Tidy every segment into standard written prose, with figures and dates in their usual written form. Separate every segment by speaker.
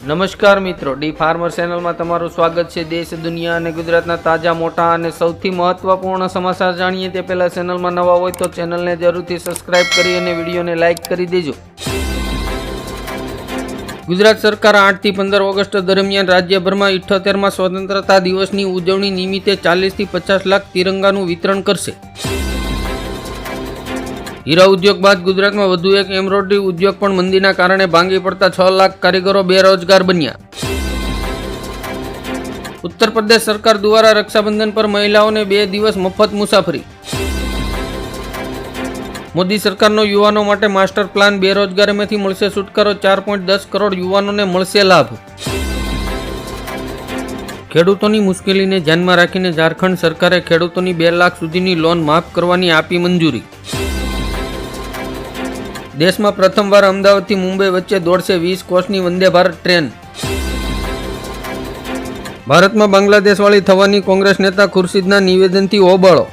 Speaker 1: નમસ્કાર મિત્રો, D farmer ચેનલમાં તમારું સ્વાગત છે। દેશ, દુનિયા અને ગુજરાતના તાજા, મોટા અને સૌથી મહત્વપૂર્ણ સમાચાર જાણીએ તે પહેલા ચેનલમાં નવા હોય તો ચેનલને જરૂરથી સબસ્ક્રાઇબ કરી અને વિડીયોને લાઇક કરી દેજો। ગુજરાત સરકાર 8 થી 15 ઓગસ્ટ દરમિયાન રાજ્યભરમાં 78મા સ્વતંત્રતા દિવસની ઉજવણી નિમિત્તે 40 થી 50 લાખ તિરંગાનું વિતરણ કરશે। હીરા ઉદ્યોગ બાદ ગુજરાતમાં વધુ એક એમ્બ્રોઇડરી ઉદ્યોગ પણ મંદીના કારણે ભાંગી પડતા 6 લાખ કારીગરો બેરોજગાર બન્યા। ઉત્તર પ્રદેશ સરકાર દ્વારા રક્ષાબંધન પર મહિલાઓને 2 દિવસ મફત મુસાફરી। મોદી સરકારનો યુવાનો માટે માસ્ટર પ્લાન, બેરોજગારીમાંથી મળશે છુટકારો, 4.10 કરોડ યુવાનોને મળશે લાભ। ખેડૂતોની મુશ્કેલીને ધ્યાનમાં રાખીને ઝારખંડ સરકારે ખેડૂતોની 2 લાખ સુધીની લોન માફ કરવાની આપી મંજૂરી। દેશમાં પ્રથમવાર અમદાવાદથી મુંબઈ વચ્ચે દોડશે 20 કોચની વંદે ભારત ટ્રેન। ભારતમાં બાંગ્લાદેશવાળી થવાની કોંગ્રેસ નેતા ખુરશીદના નિવેદનથી હોબાળો।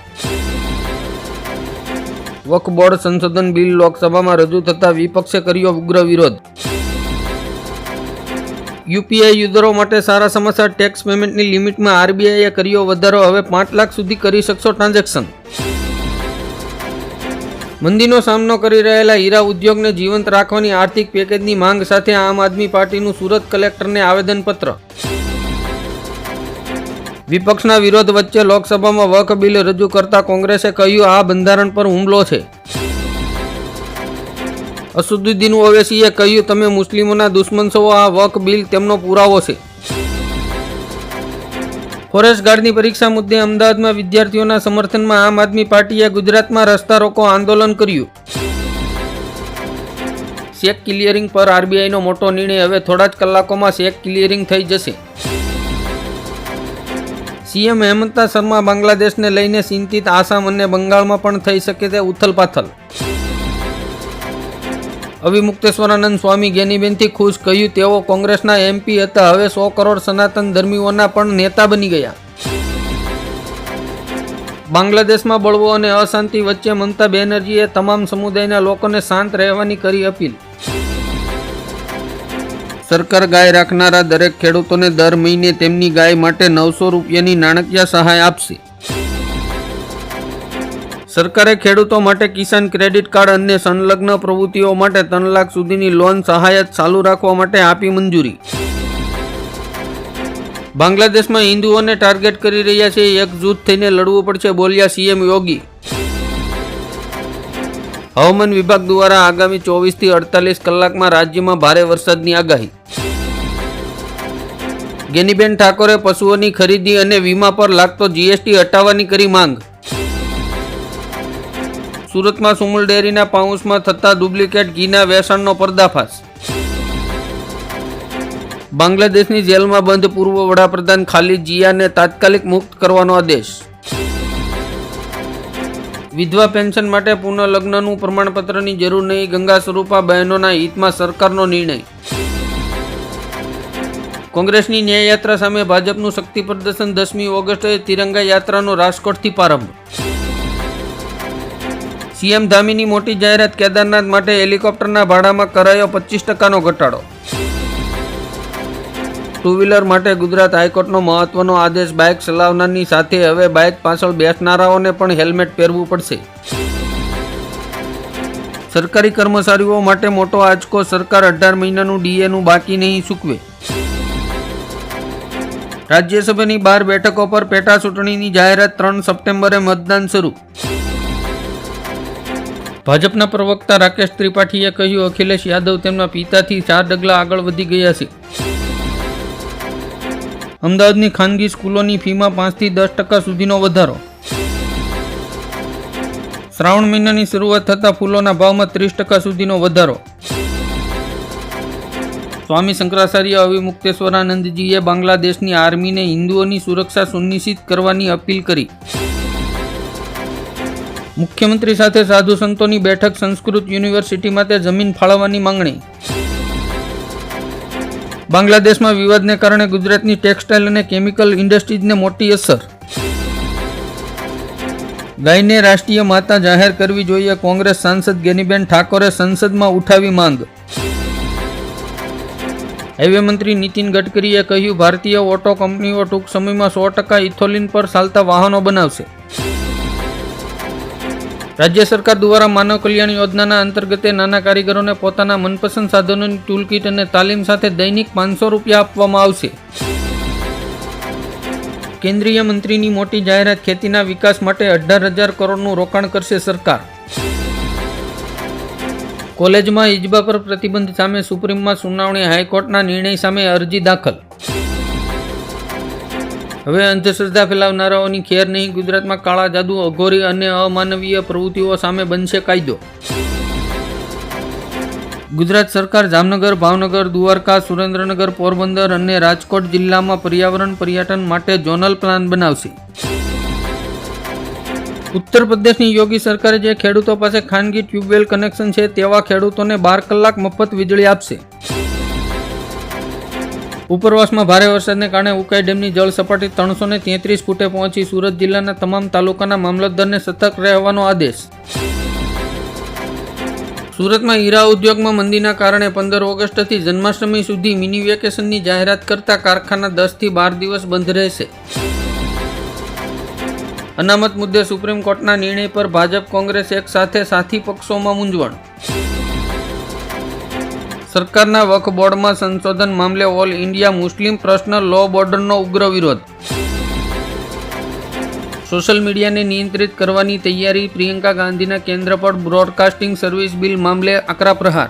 Speaker 1: વક્ફ બોર્ડ સંશોધન બિલ લોકસભામાં રજૂ થતા વિપક્ષે કર્યો ઉગ્ર વિરોધ। યુપીઆઈ યુઝરો માટે સારા સમાચાર, ટેક્સ પેમેન્ટની લિમિટમાં આરબીઆઈએ કર્યો વધારો, હવે 5 લાખ સુધી કરી શકશો ટ્રાન્ઝેક્શન। મંદીનો સામનો કરી રહેલા હીરા ઉદ્યોગને જીવંત રાખવાની આર્થિક પેકેજની માંગ સાથે આમ આદમી પાર્ટીનું સુરત કલેક્ટરને આવેદનપત્ર। વિપક્ષના વિરોધ વચ્ચે લોકસભામાં વક્ફ બિલ રજૂ કરતા કોંગ્રેસે કહ્યું આ બંધારણ પર હુમલો છે। અસદુદ્દીન ઓવૈસીએ કહ્યું તમે મુસ્લિમોના દુશ્મન છો, આ વક્ફ બિલ તેમનો પુરાવો છે। ફોરેસ્ટ ગાર્ડની પરીક્ષા મુદ્દે અમદાવાદમાં વિદ્યાર્થીઓના સમર્થનમાં આમ આદમી પાર્ટીએ ગુજરાતમાં રસ્તા રોકો આંદોલન કર્યું। ચેક ક્લિયરિંગ પર આરબીઆઈનો મોટો નિર્ણય, હવે થોડા જ કલાકોમાં ચેક ક્લિયરિંગ થઈ જશે। સીએમ હેમંત શર્મા બાંગ્લાદેશને લઈને ચિંતિત, આસામ અને બંગાળમાં પણ થઈ શકે તે ઉથલપાથલ। અવિમુક્તેશ્વરાનંદ સ્વામી જ્ઞાનીબેનથી ખુશ, કહ્યું તેઓ કોંગ્રેસના એમપી હતા, હવે 100 કરોડ સનાતન ધર્મીઓના પણ નેતા બની ગયા। બાંગ્લાદેશમાં બળવો અને અશાંતિ વચ્ચે મમતા બેનર્જીએ તમામ સમુદાયના લોકોને શાંત રહેવાની કરી અપીલ। સરકાર ગાય રાખનારા દરેક ખેડૂતોને દર મહિને તેમની ગાય માટે 900 રૂપિયાની નાણાકીય સહાય આપશે। સરકારે ખેડૂતો માટે કિસાન ક્રેડિટ કાર્ડ અને સંલગ્ન પ્રવૃત્તિઓ માટે 3 લાખ સુધીની લોન સહાયત ચાલુ રાખવા માટે આપી મંજૂરી। બાંગ્લાદેશમાં હિન્દુઓને ટાર્ગેટ કરી રહ્યા છે, એકજૂથ થઈને લડવું પડશે, બોલ્યા સીએમ યોગી। હવામાન વિભાગ દ્વારા આગામી 24 થી 48 કલાકમાં રાજ્યમાં ભારે વરસાદની આગાહી। ગેનીબેન ઠાકોરે પશુઓની ખરીદી અને વીમા પર લાગતો જીએસટી હટાવવાની કરી માંગ। સુરતમાં સુમુલ ડેરીના પાઉચમાં થતા ડુપ્લિકેટ ઘીના વેચાણનો પર્દાફાશ। બાંગ્લાદેશની જેલમાં બંધ પૂર્વ વડાપ્રધાન ખાલિદ જિયાને તાત્કાલિક મુક્ત કરવાનો આદેશ। વિધવા પેન્શન માટે પુનઃલગ્નનું પ્રમાણપત્રની જરૂર નહીં, ગંગા સ્વરૂપા બહેનોના હિતમાં સરકારનો નિર્ણય। કોંગ્રેસની ન્યાયયાત્રા સામે ભાજપનું શક્તિ પ્રદર્શન, 10મી ઓગસ્ટે તિરંગા યાત્રાનો રાજકોટથી પ્રારંભ। સીએમ ધામીની મોટી જાહેરાત, કેદારનાથ માટે હેલિકોપ્ટરના ભાડામાં કરાયો 25% ઘટાડો। ટુ વ્હીલર માટે ગુજરાત હાઈકોર્ટનો મહત્વનો આદેશ, બાઇક ચલાવનારની સાથે હવે બાઇક પાછળ બેસનારાઓને પણ હેલ્મેટ પહેરવું પડશે। સરકારી કર્મચારીઓ માટે મોટો આંચકો, સરકાર 18 મહિનાનું ડીએનું બાકી નહીં ચૂકવે। રાજ્યસભાની 12 બેઠકો પર પેટા ચૂંટણીની જાહેરાત, 3 સપ્ટેમ્બરે મતદાન શરૂ। ભાજપના પ્રવક્તા રાકેશ ત્રિપાઠીએ કહ્યું અખિલેશ યાદવ તેમના પિતાથી 4 ડગલા આગળ વધી ગયા છે। અમદાવાદની ખાનગી સ્કૂલોની ફીમાં 5 થી 10% સુધીનો વધારો। શ્રાવણ મહિનાની શરૂઆત થતાં ફૂલોના ભાવમાં 30% સુધીનો વધારો। સ્વામી શંકરાચાર્ય અવિમુક્તેશ્વરાનંદજીએ બાંગ્લાદેશની આર્મીને હિન્દુઓની સુરક્ષા સુનિશ્ચિત કરવાની અપીલ કરી। મુખ્યમંત્રી સાથે સાધુ સંતોની બેઠક, સંસ્કૃત યુનિવર્સિટી માટે જમીન ફાળવવાની માંગણી। બાંગ્લાદેશમાં વિવાદને કારણે ગુજરાતની ટેક્સટાઇલ અને કેમિકલ ઇન્ડસ્ટ્રીઝને મોટી અસર। ગાયને રાષ્ટ્રીય માતા જાહેર કરવી જોઈએ, કોંગ્રેસ સાંસદ ગેનીબેન ઠાકોરે સંસદમાં ઉઠાવી માંગ। હાઈવે મંત્રી નીતિન ગડકરીએ કહ્યું, ભારતીય ઓટો કંપનીઓ ટૂંક સમયમાં 100% ઇથોલિન પર ચાલતા વાહનો બનાવશે. રાજ્ય સરકાર દ્વારા માનવ કલ્યાણ યોજનાના અંતર્ગત નાના કારીગરોને પોતાના મનપસંદ સાધનોની ટૂલકીટ અને તાલીમ સાથે દૈનિક 500 રૂપિયા આપવામાં આવશે. કેન્દ્રીય મંત્રીની મોટી જાહેરાત, ખેતીના વિકાસ માટે 18,000 કરોડનું રોકાણ કરશે સરકાર. કોલેજમાં હિજબા પર પ્રતિબંધ સામે સુપ્રીમમાં સુનાવણી, હાઈકોર્ટના નિર્ણય સામે અરજી દાખલ. હવે અંધશ્રદ્ધા ફેલાવનારાઓની ખેર નહીં, ગુજરાતમાં કાળા જાદુ, અઘોરી અને અમાનવીય પ્રવૃત્તિઓ સામે બનશે કાયદો. ગુજરાત સરકાર જામનગર, ભાવનગર, દ્વારકા, સુરેન્દ્રનગર, પોરબંદર અને રાજકોટ જિલ્લામાં પર્યાવરણ પર્યટન માટે ઝોનલ પ્લાન બનાવશે. ઉત્તર પ્રદેશની યોગી સરકારે જે ખેડૂતો પાસે ખાનગી ટ્યુબવેલ કનેક્શન છે તેવા ખેડૂતોને 12 કલાક મફત વીજળી આપશે. ઉપરવાસમાં ભારે વરસાદને કારણે ઉકાઈ ડેમની જળ સપાટી 333 ફૂટે પહોંચી. સુરત જિલ્લાના તમામ તાલુકાના મામલતદારને સતર્ક રહેવાનો આદેશ. સુરતમાં હીરા ઉદ્યોગમાં મંદીના કારણે 15 ઓગસ્ટથી જન્માષ્ટમી સુધી મિની વેકેશનની જાહેરાત કરતા કારખાના 10 થી 12 દિવસ બંધ રહેશે. અનામત મુદ્દે સુપ્રીમ કોર્ટના નિર્ણય પર ભાજપ કોંગ્રેસ એક સાથે સાથી પક્ષોમાં મૂંઝવણ. સરકારના વક્ફ બોર્ડમાં સંશોધન મામલે All India Muslim personal law બોર્ડનો ઉગ્ર વિરોધ. સોશિયલ મીડિયાને નિયંત્રિત કરવાની તૈયારી, પ્રિયંકા ગાંધીના કેન્દ્ર પર બ્રોડકાસ્ટિંગ સર્વિસ બિલ મામલે આકરા પ્રહાર.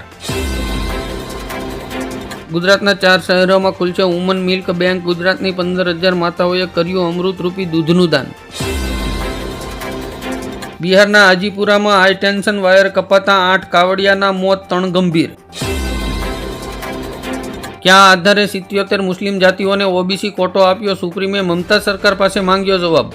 Speaker 1: ગુજરાતના 4 શહેરોમાં ખુલશે વુમન મિલ્ક બેંક. ગુજરાતની 15,000 માતાઓએ કર્યું અમૃતરૂપી દૂધનું દાન. બિહારના હાજીપુરામાં હાઈ ટેન્શન વાયર કપાતા 8 કાવડિયાના મોત, 3 ગંભીર. ક્યાં આધારે 77 મુસ્લિમ જાતિઓને ઓબીસી કોટો આપ્યો? સુપ્રીમે મમતા સરકાર પાસે માંગ્યો જવાબ.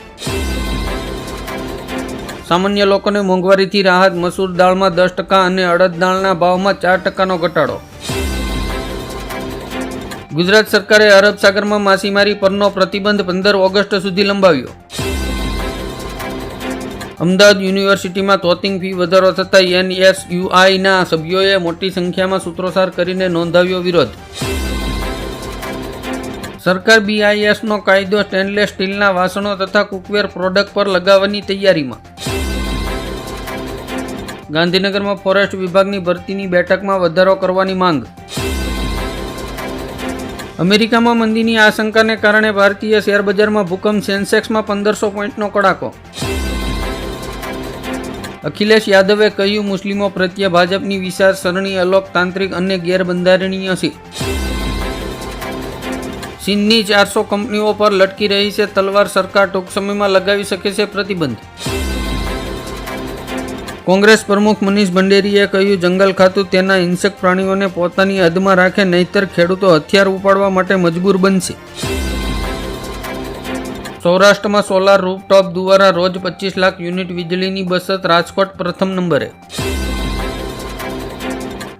Speaker 1: સામાન્ય લોકોને મોંઘવારીથી રાહત, મસૂર દાળમાં 10% અને અડદ દાળના ભાવમાં 4%નો ઘટાડો. ગુજરાત સરકારે અરબ સાગરમાં માછીમારી પરનો પ્રતિબંધ 15 ઓગસ્ટ સુધી લંબાવ્યો. અમદાવાદ યુનિવર્સિટીમાં તોતિંગ ફી વધારો થતાં એનએસયુઆઈના સભ્યોએ મોટી સંખ્યામાં સૂત્રોચ્ચાર કરીને નોંધાવ્યો વિરોધ. સરકાર બીઆઈએસનો કાયદો સ્ટેનલેસ સ્ટીલના વાસણો તથા કુકવેર પ્રોડક્ટ પર લગાવવાની તૈયારીમાં. ગાંધીનગરમાં ફોરેસ્ટ વિભાગની ભરતીની બેઠકમાં વધારો કરવાની માંગ. અમેરિકામાં મંદીની આશંકાને કારણે ભારતીય શેરબજારમાં ભૂકંપ, સેન્સેક્સમાં 1500 પોઈન્ટનો કડાકો. અખિલેશ યાદવે કહ્યું, મુસ્લિમો પ્રત્યે ભાજપની વિચારસરણી અલોકતાંત્રિક અને ગેરબંધારણીય છે. ચીનની 400 કંપનીઓ પર લટકી રહી છે તલવાર, સરકાર ટૂંક સમયમાં લગાવી શકે છે પ્રતિબંધ. કોંગ્રેસ પ્રમુખ મનીષ ભંડેરીએ કહ્યું, જંગલ ખાતું તેના હિંસક પ્રાણીઓને પોતાની હદમાં રાખે, નહીંતર ખેડૂતો હથિયાર ઉપાડવા માટે મજબૂર બનશે. સૌરાષ્ટ્રમાં સોલાર રૂફટોપ દ્વારા રોજ 25 લાખ યુનિટ વીજળીની બચત, રાજકોટ પ્રથમ નંબરે.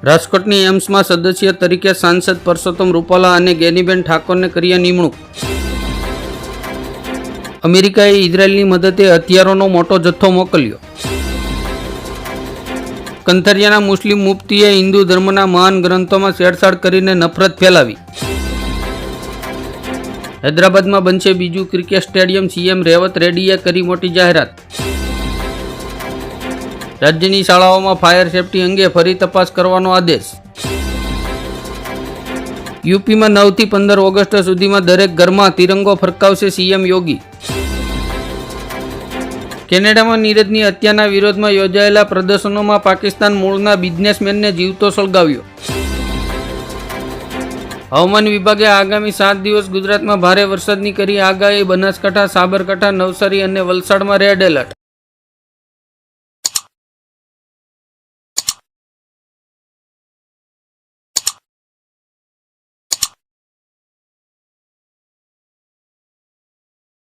Speaker 1: રાજકોટની એમ્સમાં સદસ્ય તરીકે સાંસદ પરસોત્તમ રૂપાલા અને ગેનીબેન ઠાકોરને કર્યા નિમણૂક. અમેરિકાએ ઇઝરાયેલની મદદે હથિયારોનો મોટો જથ્થો મોકલ્યો. કંથરિયાના મુસ્લિમ મુફ્તીએ હિન્દુ ધર્મના મહાન ગ્રંથોમાં છેડછાડ કરીને નફરત ફેલાવી. હૈદરાબાદમાં બનશે બીજું ક્રિકેટ સ્ટેડિયમ, સીએમ રેવત રેડ્ડીએ કરી મોટી જાહેરાત. રાજ્યની શાળાઓમાં ફાયર સેફટી અંગે ફરી તપાસ કરવાનો આદેશ. યુપીમાં 9 થી 15 ઓગસ્ટ સુધીમાં દરેક ઘરમાં તિરંગો ફરકાવશે સીએમ યોગી. કેનેડામાં નીરજની હત્યાના વિરોધમાં યોજાયેલા પ્રદર્શનોમાં પાકિસ્તાન મૂળના બિઝનેસમેનને જીવતો સળગાવ્યો. હવામાન વિભાગે આગામી 7 દિવસ ગુજરાતમાં ભારે વરસાદની કરી આગાહી. બનાસકાંઠા, સાબરકાંઠા, નવસારી અને વલસાડમાં રેડ એલર્ટ.